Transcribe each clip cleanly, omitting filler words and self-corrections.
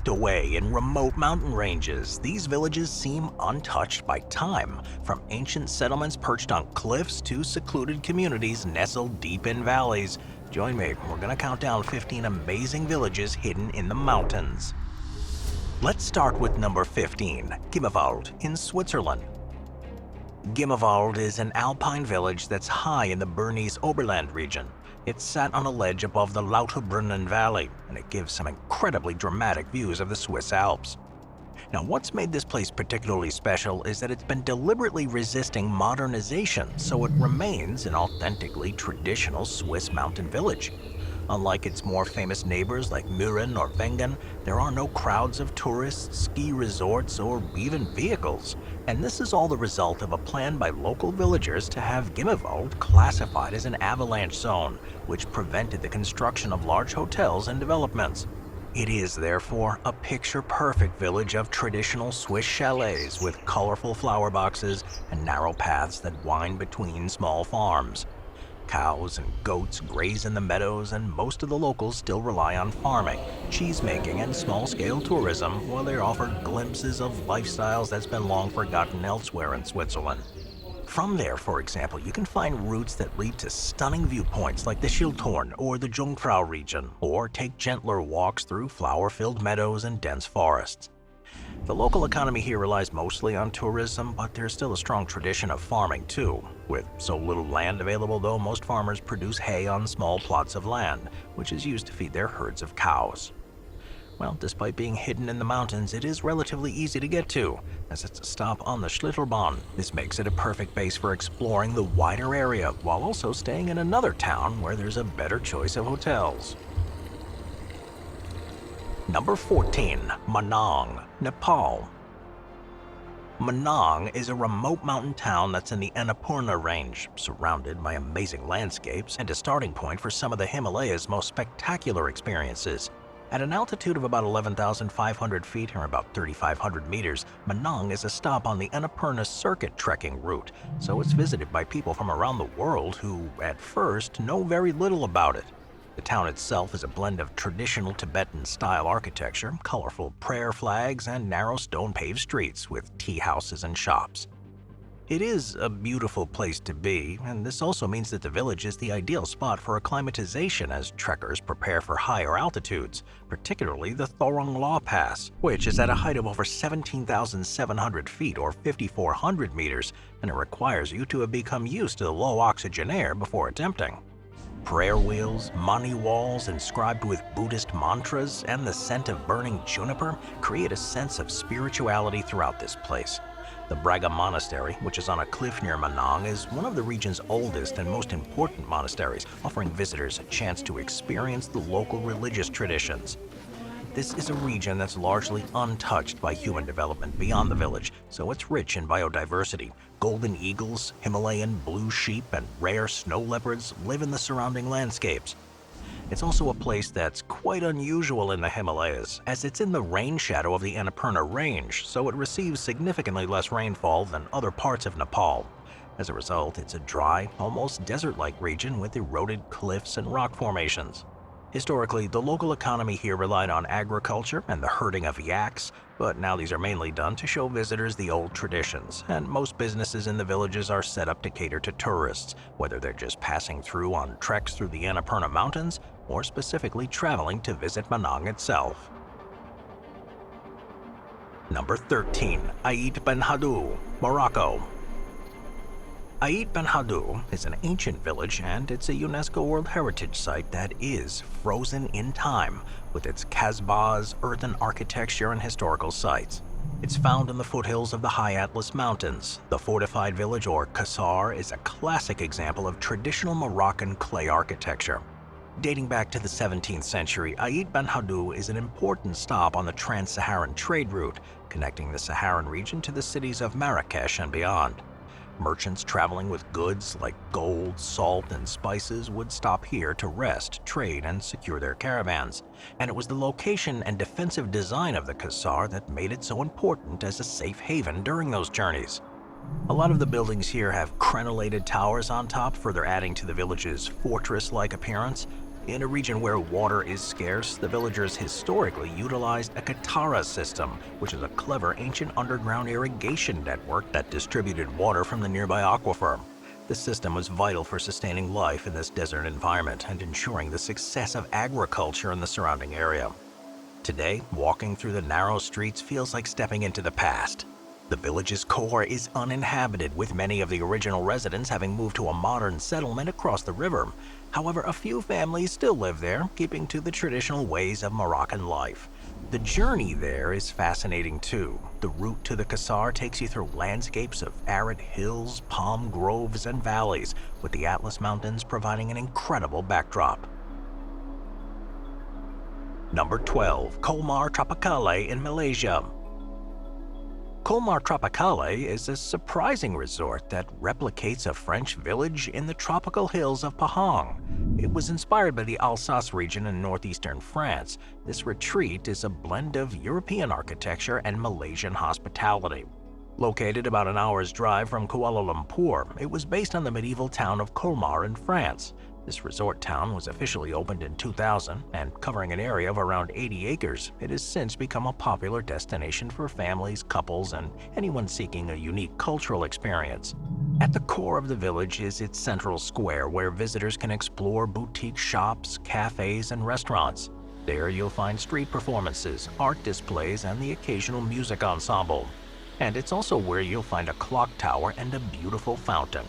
away in remote mountain ranges, these villages seem untouched by time, from ancient settlements perched on cliffs to secluded communities nestled deep in valleys. Join me, we're gonna count down 15 amazing villages hidden in the mountains. Let's start with number 15, Gimmelwald in Switzerland. Gimmelwald is an alpine village that's high in the Bernese Oberland region. It's sat on a ledge above the Lauterbrunnen Valley, and it gives some incredibly dramatic views of the Swiss Alps. Now, what's made this place particularly special is that it's been deliberately resisting modernization, so it remains an authentically traditional Swiss mountain village. Unlike its more famous neighbors like Mürren or Wengen, there are no crowds of tourists, ski resorts, or even vehicles. And this is all the result of a plan by local villagers to have Gimmelwald classified as an avalanche zone, which prevented the construction of large hotels and developments. It is, therefore, a picture-perfect village of traditional Swiss chalets with colorful flower boxes and narrow paths that wind between small farms. Cows and goats graze in the meadows, and most of the locals still rely on farming, cheese-making, and small-scale tourism, while they're offered glimpses of lifestyles that's been long forgotten elsewhere in Switzerland. From there, for example, you can find routes that lead to stunning viewpoints like the Schilthorn or the Jungfrau region, or take gentler walks through flower-filled meadows and dense forests. The local economy here relies mostly on tourism, but there's still a strong tradition of farming too. With so little land available though, most farmers produce hay on small plots of land, which is used to feed their herds of cows. Well, despite being hidden in the mountains, it is relatively easy to get to, as it's a stop on the Schlitterbahn. This makes it a perfect base for exploring the wider area, while also staying in another town where there's a better choice of hotels. Number 14, Manang, Nepal. Manang is a remote mountain town that's in the Annapurna range, surrounded by amazing landscapes and a starting point for some of the Himalayas' most spectacular experiences. At an altitude of about 11,500 feet or about 3,500 meters, Manang is a stop on the Annapurna circuit trekking route, so it's visited by people from around the world who, at first, know very little about it. The town itself is a blend of traditional Tibetan-style architecture, colorful prayer flags, and narrow stone-paved streets with tea houses and shops. It is a beautiful place to be, and this also means that the village is the ideal spot for acclimatization as trekkers prepare for higher altitudes, particularly the Thorong Law Pass, which is at a height of over 17,700 feet or 5,400 meters, and it requires you to have become used to the low oxygen air before attempting. Prayer wheels, mani walls inscribed with Buddhist mantras, and the scent of burning juniper create a sense of spirituality throughout this place. The Braga Monastery, which is on a cliff near Manang, is one of the region's oldest and most important monasteries, offering visitors a chance to experience the local religious traditions. This is a region that's largely untouched by human development beyond the village, so it's rich in biodiversity. Golden eagles, Himalayan blue sheep, and rare snow leopards live in the surrounding landscapes. It's also a place that's quite unusual in the Himalayas, as it's in the rain shadow of the Annapurna Range, so it receives significantly less rainfall than other parts of Nepal. As a result, it's a dry, almost desert-like region with eroded cliffs and rock formations. Historically, the local economy here relied on agriculture and the herding of yaks, but now these are mainly done to show visitors the old traditions, and most businesses in the villages are set up to cater to tourists, whether they're just passing through on treks through the Annapurna Mountains or specifically traveling to visit Manang itself. Number 13, Ait Benhaddou, Morocco. Ait Benhaddou is an ancient village, and it's a UNESCO World Heritage Site that is frozen in time, with its kasbahs, earthen architecture, and historical sites. It's found in the foothills of the High Atlas Mountains. The fortified village, or kasar, is a classic example of traditional Moroccan clay architecture. Dating back to the 17th century, Ait Benhaddou is an important stop on the Trans-Saharan trade route, connecting the Saharan region to the cities of Marrakesh and beyond. Merchants traveling with goods like gold, salt, and spices would stop here to rest, trade, and secure their caravans. And it was the location and defensive design of the kasar that made it so important as a safe haven during those journeys. A lot of the buildings here have crenellated towers on top, further adding to the village's fortress-like appearance. In a region where water is scarce, the villagers historically utilized a katara system, which is a clever ancient underground irrigation network that distributed water from the nearby aquifer. The system was vital for sustaining life in this desert environment and ensuring the success of agriculture in the surrounding area. Today, walking through the narrow streets feels like stepping into the past. The village's core is uninhabited, with many of the original residents having moved to a modern settlement across the river. However, a few families still live there, keeping to the traditional ways of Moroccan life. The journey there is fascinating too. The route to the Kasar takes you through landscapes of arid hills, palm groves, and valleys, with the Atlas Mountains providing an incredible backdrop. Number 12. Colmar Tropicale in Malaysia. Colmar Tropicale is a surprising resort that replicates a French village in the tropical hills of Pahang. It was inspired by the Alsace region in northeastern France. This retreat is a blend of European architecture and Malaysian hospitality. Located about an hour's drive from Kuala Lumpur, it was based on the medieval town of Colmar in France. This resort town was officially opened in 2000, and covering an area of around 80 acres, it has since become a popular destination for families, couples, and anyone seeking a unique cultural experience. At the core of the village is its central square, where visitors can explore boutique shops, cafes, and restaurants. There you'll find street performances, art displays, and the occasional music ensemble. And it's also where you'll find a clock tower and a beautiful fountain.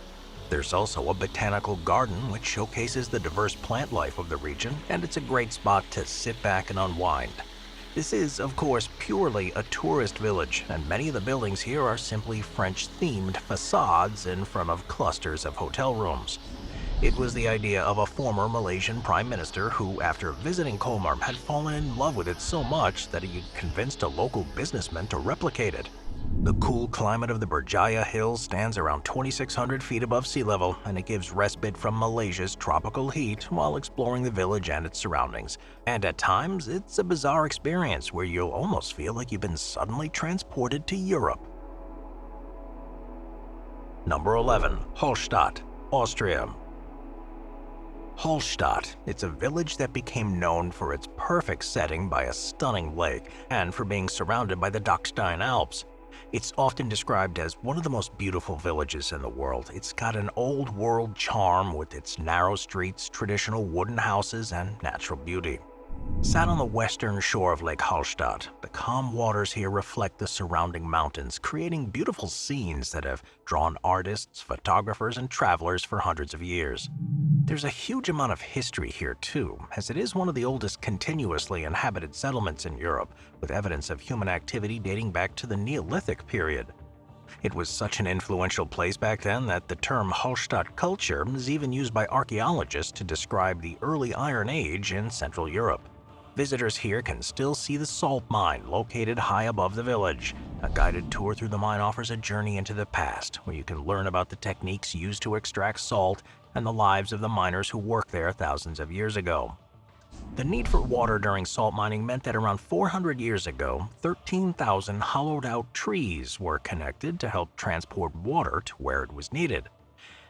There's also a botanical garden which showcases the diverse plant life of the region, and it's a great spot to sit back and unwind. This is, of course, purely a tourist village, and many of the buildings here are simply French-themed facades in front of clusters of hotel rooms. It was the idea of a former Malaysian prime minister who, after visiting Colmar, had fallen in love with it so much that he convinced a local businessman to replicate it. The cool climate of the Berjaya Hills stands around 2,600 feet above sea level, and it gives respite from Malaysia's tropical heat while exploring the village and its surroundings. And at times, it's a bizarre experience where you'll almost feel like you've been suddenly transported to Europe. Number 11. Hallstatt, Austria. Hallstatt, it's a village that became known for its perfect setting by a stunning lake and for being surrounded by the Dachstein Alps. It's often described as one of the most beautiful villages in the world. It's got an old-world charm with its narrow streets, traditional wooden houses, and natural beauty. Sat on the western shore of Lake Hallstatt, the calm waters here reflect the surrounding mountains, creating beautiful scenes that have drawn artists, photographers, and travelers for hundreds of years. There's a huge amount of history here too, as it is one of the oldest continuously inhabited settlements in Europe, with evidence of human activity dating back to the Neolithic period. It was such an influential place back then that the term Hallstatt culture is even used by archaeologists to describe the early Iron Age in Central Europe. Visitors here can still see the salt mine located high above the village. A guided tour through the mine offers a journey into the past, where you can learn about the techniques used to extract salt and the lives of the miners who worked there thousands of years ago. The need for water during salt mining meant that around 400 years ago, 13,000 hollowed-out trees were connected to help transport water to where it was needed.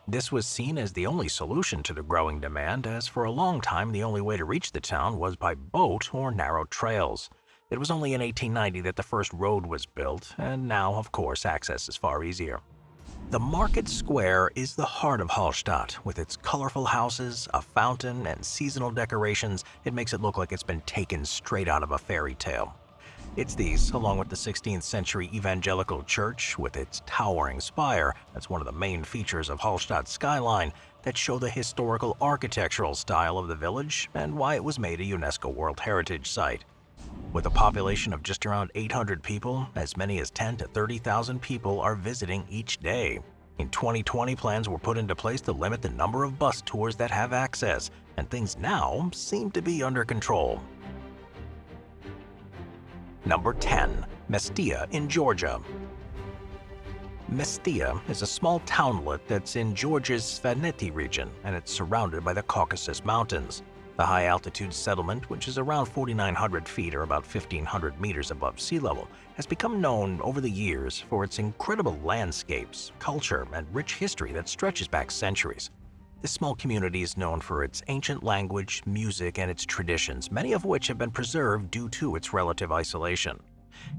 This was seen as the only solution to the growing demand, as for a long time the only way to reach the town was by boat or narrow trails. It was only in 1890 that the first road was built, and now, of course, access is far easier. The market square is the heart of Hallstatt. With its colorful houses, a fountain, and seasonal decorations, it makes it look like it's been taken straight out of a fairy tale. It's these, along with the 16th century evangelical church with its towering spire, that's one of the main features of Hallstatt's skyline, that show the historical architectural style of the village and why it was made a UNESCO World Heritage Site. With a population of just around 800 people, as many as 10 to 30,000 people are visiting each day. In 2020, plans were put into place to limit the number of bus tours that have access, and things now seem to be under control. Number 10. Mestia in Georgia. Mestia is a small townlet that's in Georgia's Svaneti region, and it's surrounded by the Caucasus Mountains. The high-altitude settlement, which is around 4,900 feet or about 1,500 meters above sea level, has become known over the years for its incredible landscapes, culture, and rich history that stretches back centuries. This small community is known for its ancient language, music, and its traditions, many of which have been preserved due to its relative isolation.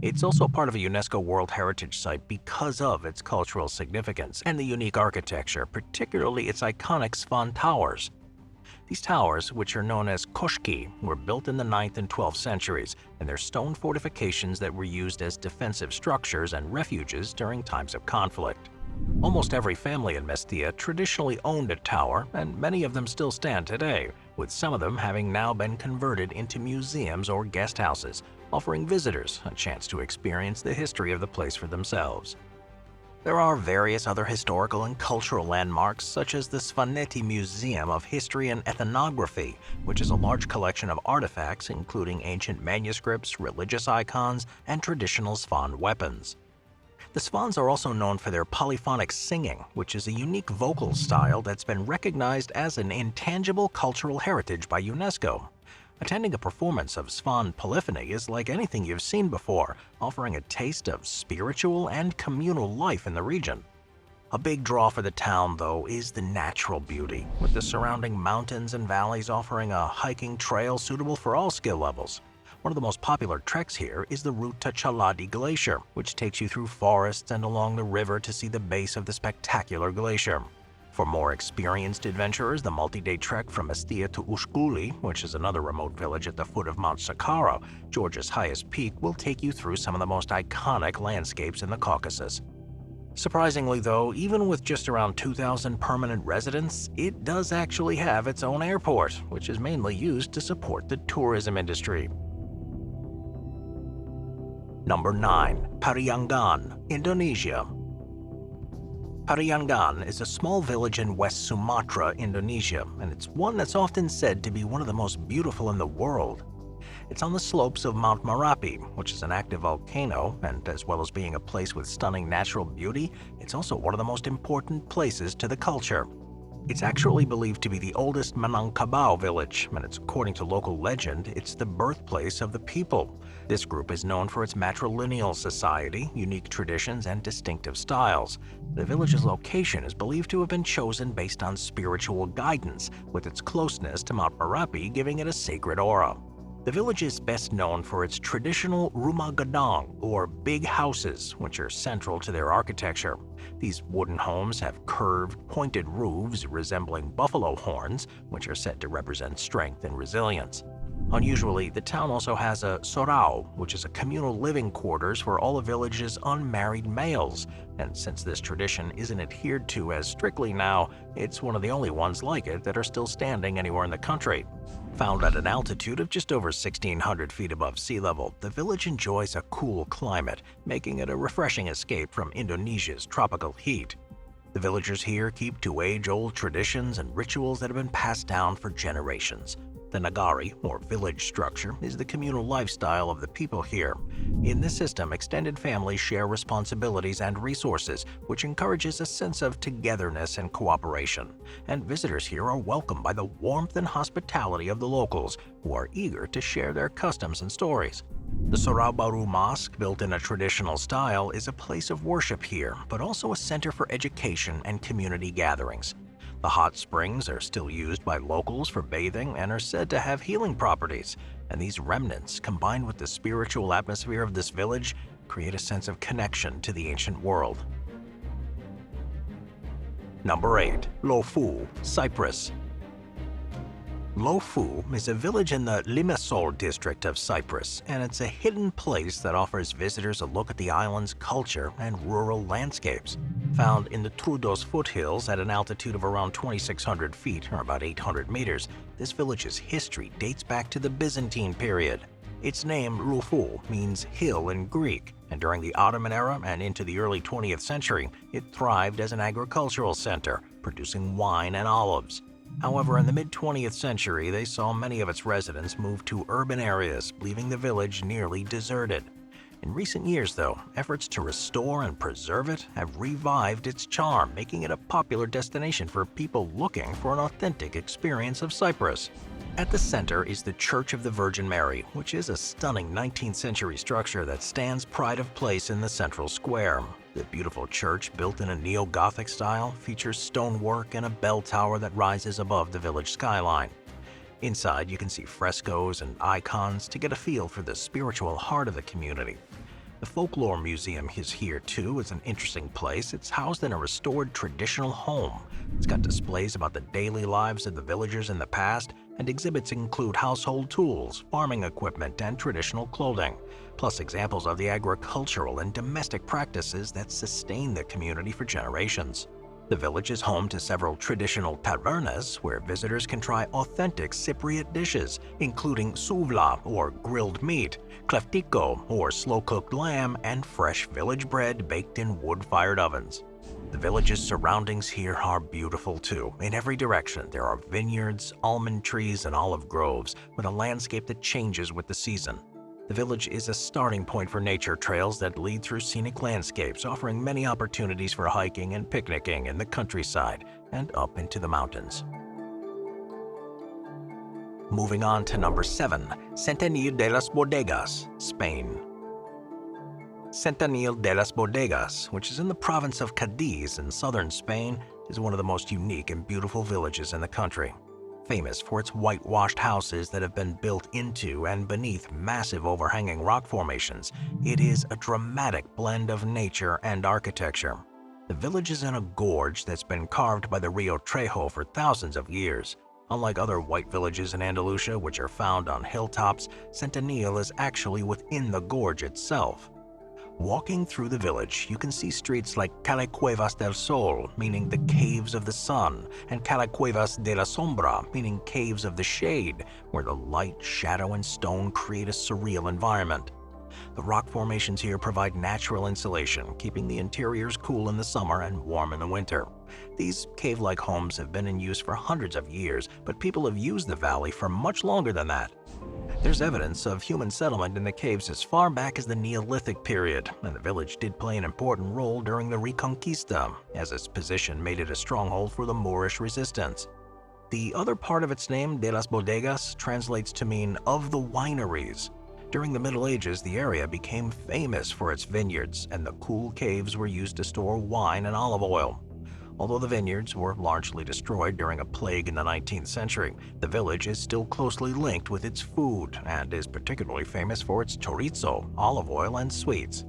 It's also part of a UNESCO World Heritage Site because of its cultural significance and the unique architecture, particularly its iconic Svan towers. These towers, which are known as koshki, were built in the 9th and 12th centuries, and they're stone fortifications that were used as defensive structures and refuges during times of conflict. Almost every family in Mestia traditionally owned a tower, and many of them still stand today, with some of them having now been converted into museums or guest houses, offering visitors a chance to experience the history of the place for themselves. There are various other historical and cultural landmarks, such as the Svaneti Museum of History and Ethnography, which is a large collection of artifacts including ancient manuscripts, religious icons, and traditional Svan weapons. The Svans are also known for their polyphonic singing, which is a unique vocal style that's been recognized as an intangible cultural heritage by UNESCO. Attending a performance of Svan polyphony is like anything you've seen before, offering a taste of spiritual and communal life in the region. A big draw for the town, though, is the natural beauty, with the surrounding mountains and valleys offering a hiking trail suitable for all skill levels. One of the most popular treks here is the route to Chaladi Glacier, which takes you through forests and along the river to see the base of the spectacular glacier. For more experienced adventurers, the multi-day trek from Mestia to Ushguli, which is another remote village at the foot of Mount Saqqara, Georgia's highest peak, will take you through some of the most iconic landscapes in the Caucasus. Surprisingly though, even with just around 2,000 permanent residents, it does actually have its own airport, which is mainly used to support the tourism industry. Number 9. Pariangan, Indonesia. Pariangan is a small village in West Sumatra, Indonesia, and it's one that's often said to be one of the most beautiful in the world. It's on the slopes of Mount Merapi, which is an active volcano, and as well as being a place with stunning natural beauty, it's also one of the most important places to the culture. It's actually believed to be the oldest Manang village, and according to local legend, it's the birthplace of the people. This group is known for its matrilineal society, unique traditions, and distinctive styles. The village's location is believed to have been chosen based on spiritual guidance, with its closeness to Mount Merapi giving it a sacred aura. The village is best known for its traditional rumah gadang, or big houses, which are central to their architecture. These wooden homes have curved, pointed roofs resembling buffalo horns, which are said to represent strength and resilience. Unusually, the town also has a sorau, which is a communal living quarters for all the village's unmarried males, and since this tradition isn't adhered to as strictly now, it's one of the only ones like it that are still standing anywhere in the country. Found at an altitude of just over 1,600 feet above sea level, the village enjoys a cool climate, making it a refreshing escape from Indonesia's tropical heat. The villagers here keep to age-old traditions and rituals that have been passed down for generations. The nagari, or village structure, is the communal lifestyle of the people here. In this system, extended families share responsibilities and resources, which encourages a sense of togetherness and cooperation. And visitors here are welcomed by the warmth and hospitality of the locals, who are eager to share their customs and stories. The Sorau Baru Mosque, built in a traditional style, is a place of worship here, but also a center for education and community gatherings. The hot springs are still used by locals for bathing and are said to have healing properties, and these remnants, combined with the spiritual atmosphere of this village, create a sense of connection to the ancient world. Number 8. Lofou, Cyprus. Lofou is a village in the Limassol district of Cyprus, and it's a hidden place that offers visitors a look at the island's culture and rural landscapes. Found in the Troodos foothills at an altitude of around 2,600 feet, or about 800 meters, this village's history dates back to the Byzantine period. Its name, Lofou, means hill in Greek, and during the Ottoman era and into the early 20th century, it thrived as an agricultural center, producing wine and olives. However, in the mid-20th century, they saw many of its residents move to urban areas, leaving the village nearly deserted. In recent years, though, efforts to restore and preserve it have revived its charm, making it a popular destination for people looking for an authentic experience of Cyprus. At the center is the Church of the Virgin Mary, which is a stunning 19th century structure that stands pride of place in the central square. The beautiful church, built in a neo-Gothic style, features stonework and a bell tower that rises above the village skyline. Inside, you can see frescoes and icons to get a feel for the spiritual heart of the community. The Folklore Museum is here too. It's an interesting place. It's housed in a restored traditional home. It's got displays about the daily lives of the villagers in the past, and exhibits include household tools, farming equipment, and traditional clothing, plus examples of the agricultural and domestic practices that sustain the community for generations. The village is home to several traditional tavernas where visitors can try authentic Cypriot dishes, including souvla or grilled meat, kleftiko or slow-cooked lamb, and fresh village bread baked in wood-fired ovens. The village's surroundings here are beautiful too. In every direction, there are vineyards, almond trees, and olive groves, with a landscape that changes with the season. The village is a starting point for nature trails that lead through scenic landscapes, offering many opportunities for hiking and picnicking in the countryside and up into the mountains. Moving on to number 7, Setenil de las Bodegas, Spain. Setenil de las Bodegas, which is in the province of Cadiz in southern Spain, is one of the most unique and beautiful villages in the country. Famous for its whitewashed houses that have been built into and beneath massive overhanging rock formations, it is a dramatic blend of nature and architecture. The village is in a gorge that's been carved by the Rio Trejo for thousands of years. Unlike other white villages in Andalusia, which are found on hilltops, Setenil is actually within the gorge itself. Walking through the village, you can see streets like Calecuevas del Sol, meaning the Caves of the Sun, and Calecuevas de la Sombra, meaning Caves of the Shade, where the light, shadow, and stone create a surreal environment. The rock formations here provide natural insulation, keeping the interiors cool in the summer and warm in the winter. These cave-like homes have been in use for hundreds of years, but people have used the valley for much longer than that. There's evidence of human settlement in the caves as far back as the Neolithic period, and the village did play an important role during the Reconquista, as its position made it a stronghold for the Moorish resistance. The other part of its name, de las Bodegas, translates to mean of the wineries. During the Middle Ages, the area became famous for its vineyards, and the cool caves were used to store wine and olive oil. Although the vineyards were largely destroyed during a plague in the 19th century, the village is still closely linked with its food and is particularly famous for its chorizo, olive oil, and sweets.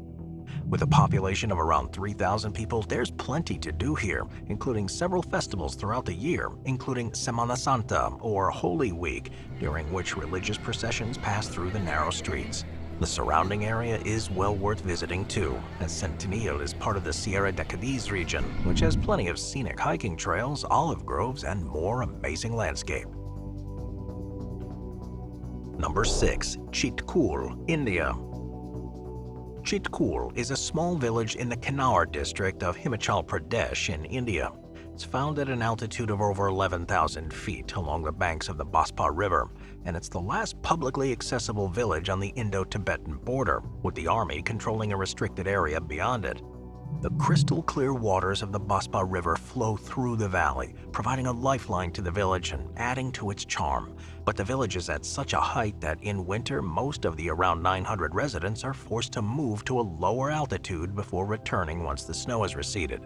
With a population of around 3,000 people, there's plenty to do here, including several festivals throughout the year, including Semana Santa, or Holy Week, during which religious processions pass through the narrow streets. The surrounding area is well worth visiting too, as Setenil is part of the Sierra de Cadiz region, which has plenty of scenic hiking trails, olive groves, and more amazing landscape. Number 6. Chitkul, India. Chitkul is a small village in the Kinnaur district of Himachal Pradesh in India. It's found at an altitude of over 11,000 feet along the banks of the Baspa River, and it's the last publicly accessible village on the Indo-Tibetan border, with the army controlling a restricted area beyond it. The crystal-clear waters of the Baspa River flow through the valley, providing a lifeline to the village and adding to its charm. But the village is at such a height that in winter, most of the around 900 residents are forced to move to a lower altitude before returning once the snow has receded.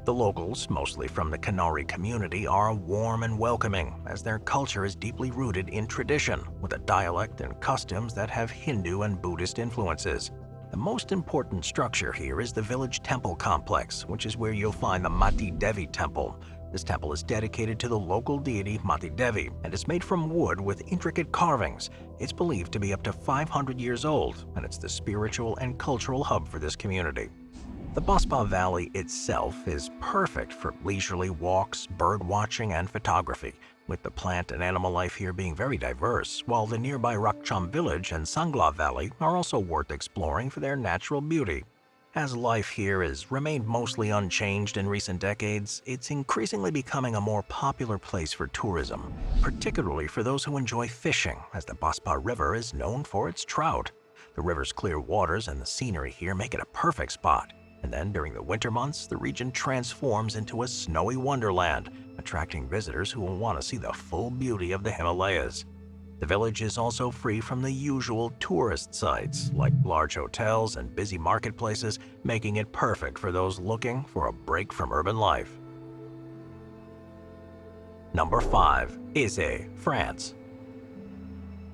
The locals, mostly from the Kanuri community, are warm and welcoming, as their culture is deeply rooted in tradition, with a dialect and customs that have Hindu and Buddhist influences. The most important structure here is the village temple complex, which is where you'll find the Mati Devi temple. This temple is dedicated to the local deity Mati Devi, and is made from wood with intricate carvings. It's believed to be up to 500 years old, and it's the spiritual and cultural hub for this community. The Baspa Valley itself is perfect for leisurely walks, bird watching, and photography, with the plant and animal life here being very diverse, while the nearby Rakcham village and Sangla Valley are also worth exploring for their natural beauty. As life here has remained mostly unchanged in recent decades, it's increasingly becoming a more popular place for tourism, particularly for those who enjoy fishing, as the Baspa River is known for its trout. The river's clear waters and the scenery here make it a perfect spot. And then during the winter months, the region transforms into a snowy wonderland, attracting visitors who will want to see the full beauty of the Himalayas. The village is also free from the usual tourist sites, like large hotels and busy marketplaces, making it perfect for those looking for a break from urban life. Number 5. Ait, France.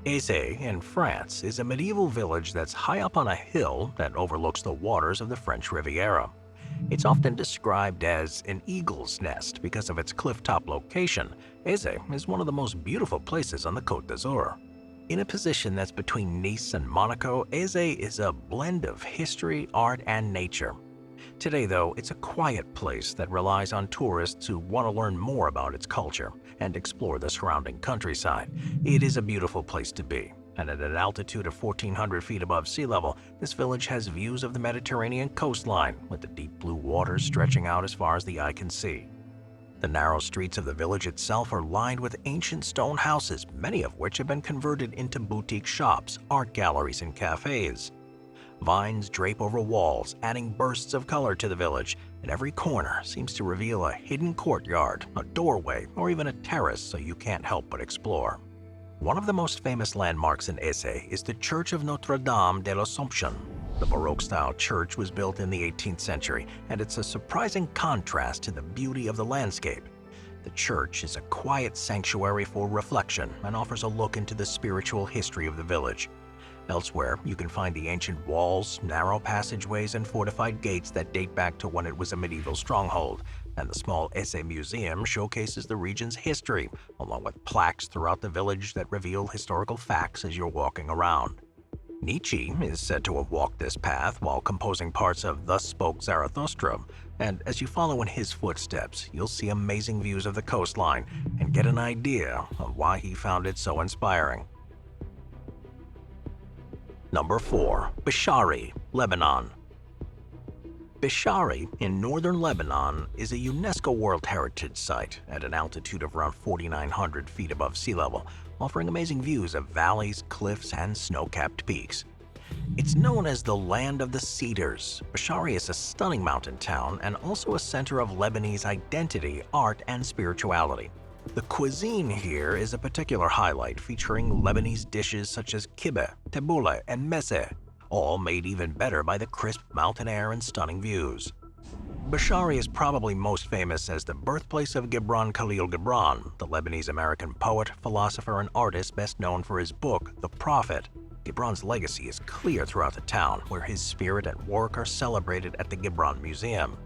Ait in France is a medieval village that's high up on a hill that overlooks the waters of the French Riviera. It's often described as an eagle's nest because of its cliff-top location. Ait is one of the most beautiful places on the Côte d'Azur. In a position that's between Nice and Monaco, Ait is a blend of history, art, and nature. Today, though, it's a quiet place that relies on tourists who want to learn more about its culture and explore the surrounding countryside. It is a beautiful place to be, and at an altitude of 1,400 feet above sea level, this village has views of the Mediterranean coastline, with the deep blue waters stretching out as far as the eye can see. The narrow streets of the village itself are lined with ancient stone houses, many of which have been converted into boutique shops, art galleries, and cafes. Vines drape over walls, adding bursts of color to the village, and every corner seems to reveal a hidden courtyard, a doorway, or even a terrace so you can't help but explore. One of the most famous landmarks in Ait is the Church of Notre-Dame de l'Assomption. The Baroque-style church was built in the 18th century, and it's a surprising contrast to the beauty of the landscape. The church is a quiet sanctuary for reflection and offers a look into the spiritual history of the village. Elsewhere, you can find the ancient walls, narrow passageways, and fortified gates that date back to when it was a medieval stronghold, and the small Ait Museum showcases the region's history, along with plaques throughout the village that reveal historical facts as you're walking around. Nietzsche is said to have walked this path while composing parts of Thus Spoke Zarathustra, and as you follow in his footsteps, you'll see amazing views of the coastline and get an idea of why he found it so inspiring. Number 4. Bsharri, Lebanon. Bsharri in northern Lebanon is a UNESCO World Heritage Site at an altitude of around 4,900 feet above sea level, offering amazing views of valleys, cliffs, and snow-capped peaks. It's known as the Land of the Cedars. Bsharri is a stunning mountain town and also a center of Lebanese identity, art, and spirituality. The cuisine here is a particular highlight, featuring Lebanese dishes such as kibbeh, tabbouleh, and meseh, all made even better by the crisp mountain air and stunning views. Bsharri is probably most famous as the birthplace of Gibran Khalil Gibran, the Lebanese-American poet, philosopher, and artist best known for his book, The Prophet. Gibran's legacy is clear throughout the town, where his spirit and work are celebrated at the Gibran Museum.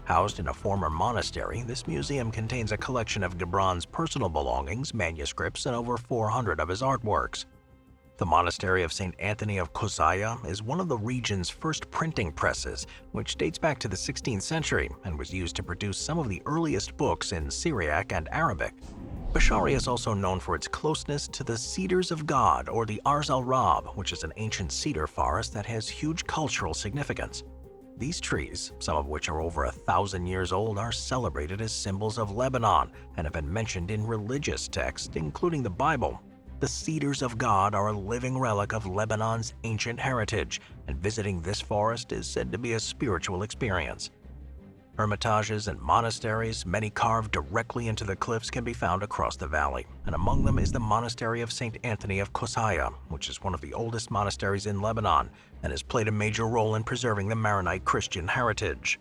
Housed in a former monastery, this museum contains a collection of Gibran's personal belongings, manuscripts, and over 400 of his artworks. The monastery of St. Anthony of Costa is one of the region's first printing presses, which dates back to the 16th century and was used to produce some of the earliest books in Syriac and Arabic. Bsharri is also known for its closeness to the Cedars of God, or the Arz al-Rab, which is an ancient cedar forest that has huge cultural significance. These trees, some of which are over 1,000 years old, are celebrated as symbols of Lebanon and have been mentioned in religious texts, including the Bible. The Cedars of God are a living relic of Lebanon's ancient heritage, and visiting this forest is said to be a spiritual experience. Hermitages and monasteries, many carved directly into the cliffs, can be found across the valley, and among them is the monastery of St. Anthony of Costa, which is one of the oldest monasteries in Lebanon and has played a major role in preserving the Maronite Christian heritage.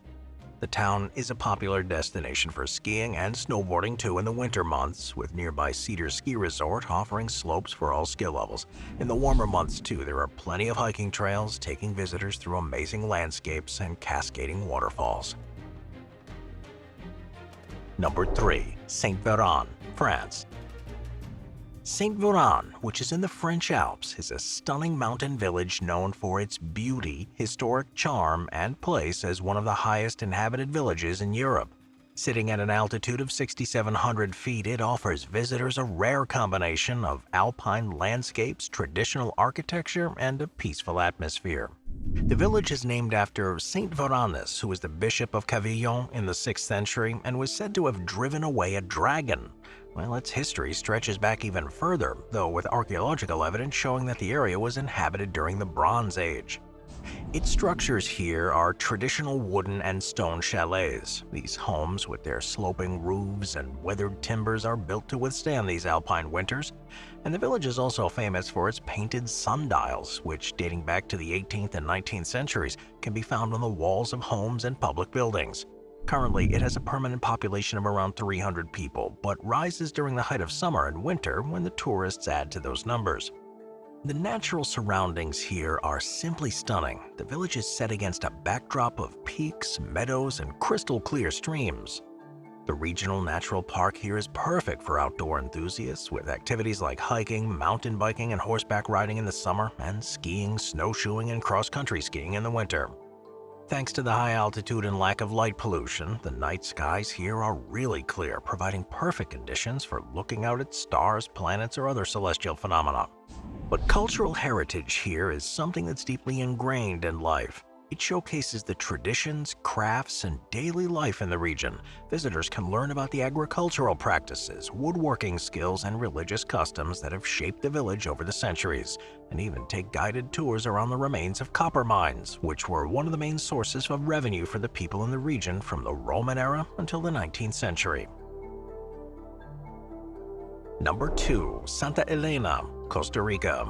The town is a popular destination for skiing and snowboarding too in the winter months, with nearby Cedar Ski Resort offering slopes for all skill levels. In the warmer months too, there are plenty of hiking trails taking visitors through amazing landscapes and cascading waterfalls. Number 3. Saint-Veran, France. Saint-Veran, which is in the French Alps, is a stunning mountain village known for its beauty, historic charm, and place as one of the highest inhabited villages in Europe. Sitting at an altitude of 6,700 feet, it offers visitors a rare combination of alpine landscapes, traditional architecture, and a peaceful atmosphere. The village is named after Saint Varanus, who was the bishop of Cavaillon in the 6th century and was said to have driven away a dragon. Well, its history stretches back even further, though with archaeological evidence showing that the area was inhabited during the Bronze Age. Its structures here are traditional wooden and stone chalets. These homes with their sloping roofs and weathered timbers are built to withstand these alpine winters. And the village is also famous for its painted sundials, which, dating back to the 18th and 19th centuries, can be found on the walls of homes and public buildings. Currently, it has a permanent population of around 300 people, but rises during the height of summer and winter when the tourists add to those numbers. The natural surroundings here are simply stunning. The village is set against a backdrop of peaks, meadows, and crystal clear streams. The regional natural park here is perfect for outdoor enthusiasts, with activities like hiking, mountain biking, and horseback riding in the summer, and skiing, snowshoeing, and cross-country skiing in the winter. Thanks to the high altitude and lack of light pollution, the night skies here are really clear, providing perfect conditions for looking out at stars, planets, or other celestial phenomena. But cultural heritage here is something that's deeply ingrained in life. It showcases the traditions, crafts, and daily life in the region. Visitors can learn about the agricultural practices, woodworking skills, and religious customs that have shaped the village over the centuries, and even take guided tours around the remains of copper mines, which were one of the main sources of revenue for the people in the region from the Roman era until the 19th century. Number 2. Santa Elena, Costa Rica.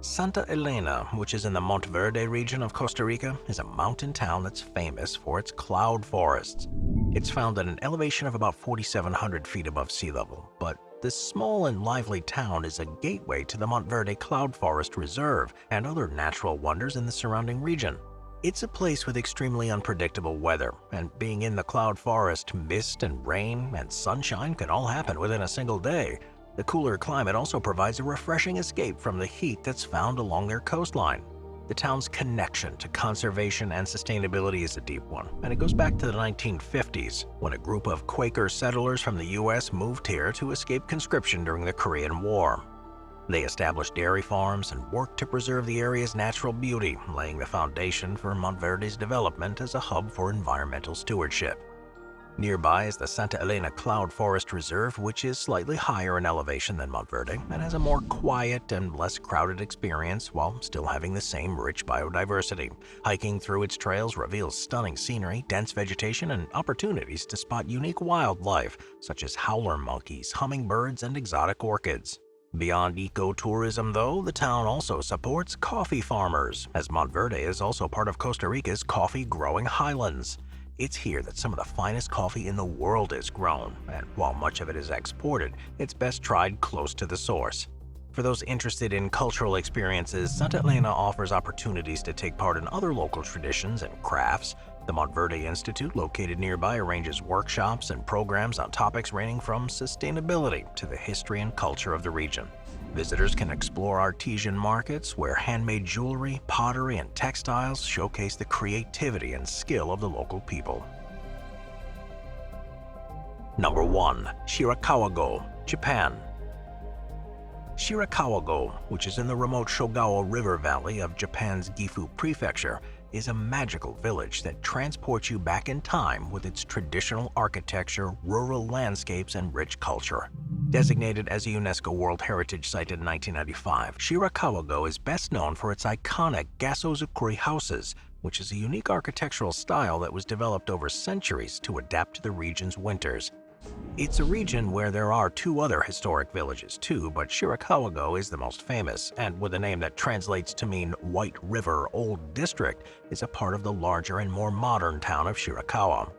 Santa Elena, which is in the Monteverde region of Costa Rica, is a mountain town that's famous for its cloud forests. It's found at an elevation of about 4,700 feet above sea level, but this small and lively town is a gateway to the Monteverde Cloud Forest Reserve and other natural wonders in the surrounding region. It's a place with extremely unpredictable weather, and being in the cloud forest, mist and rain and sunshine can all happen within a single day. The cooler climate also provides a refreshing escape from the heat that's found along their coastline. The town's connection to conservation and sustainability is a deep one, and it goes back to the 1950s, when a group of Quaker settlers from the U.S. moved here to escape conscription during the Korean War. They established dairy farms and worked to preserve the area's natural beauty, laying the foundation for Monteverde's development as a hub for environmental stewardship. Nearby is the Santa Elena Cloud Forest Reserve, which is slightly higher in elevation than Monteverde and has a more quiet and less crowded experience while still having the same rich biodiversity. Hiking through its trails reveals stunning scenery, dense vegetation, and opportunities to spot unique wildlife, such as howler monkeys, hummingbirds, and exotic orchids. Beyond ecotourism, though, the town also supports coffee farmers, as Monteverde is also part of Costa Rica's coffee-growing highlands. It's here that some of the finest coffee in the world is grown, and while much of it is exported, it's best tried close to the source. For those interested in cultural experiences, Santa Elena offers opportunities to take part in other local traditions and crafts. The Monteverde Institute, located nearby, arranges workshops and programs on topics ranging from sustainability to the history and culture of the region. Visitors can explore artisan markets where handmade jewelry, pottery, and textiles showcase the creativity and skill of the local people. Number 1. Shirakawa-go, Japan. Shirakawa-go, which is in the remote Shogawa River Valley of Japan's Gifu Prefecture, is a magical village that transports you back in time with its traditional architecture, rural landscapes, and rich culture. Designated as a UNESCO World Heritage Site in 1995, Shirakawa-go is best known for its iconic gasozukuri houses, which is a unique architectural style that was developed over centuries to adapt to the region's winters. It's a region where there are 2 other historic villages too, but Shirakawa-go is the most famous, and with a name that translates to mean White River Old District, is a part of the larger and more modern town of Shirakawa.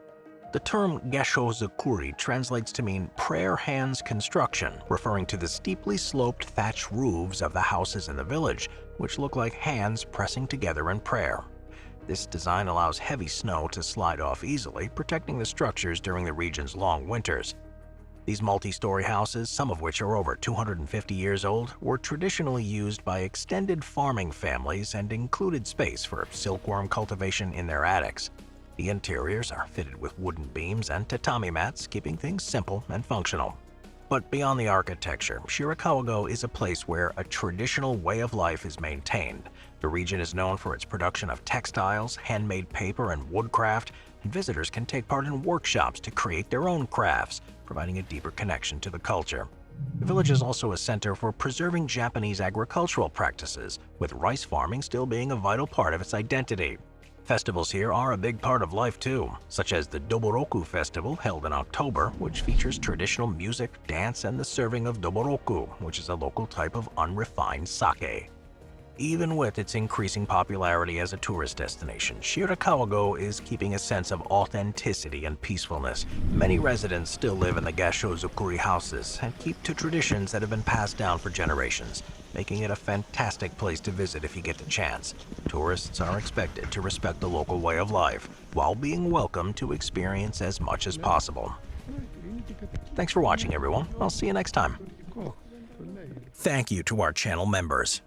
The term gasozukuri translates to mean prayer hands construction, referring to the steeply sloped thatch roofs of the houses in the village, which look like hands pressing together in prayer. This design allows heavy snow to slide off easily, protecting the structures during the region's long winters. These multi-story houses, some of which are over 250 years old, were traditionally used by extended farming families and included space for silkworm cultivation in their attics. The interiors are fitted with wooden beams and tatami mats, keeping things simple and functional. But beyond the architecture, Shirakawa-go is a place where a traditional way of life is maintained. The region is known for its production of textiles, handmade paper, and woodcraft, and visitors can take part in workshops to create their own crafts, providing a deeper connection to the culture. The village is also a center for preserving Japanese agricultural practices, with rice farming still being a vital part of its identity. Festivals here are a big part of life too, such as the Doboroku Festival held in October, which features traditional music, dance, and the serving of Doboroku, which is a local type of unrefined sake. Even with its increasing popularity as a tourist destination, Shirakawa-go is keeping a sense of authenticity and peacefulness. Many residents still live in the Gashozukuri houses and keep to traditions that have been passed down for generations, making it a fantastic place to visit if you get the chance. Tourists are expected to respect the local way of life, while being welcome to experience as much as possible. Thanks for watching, everyone. I'll see you next time. Thank you to our channel members.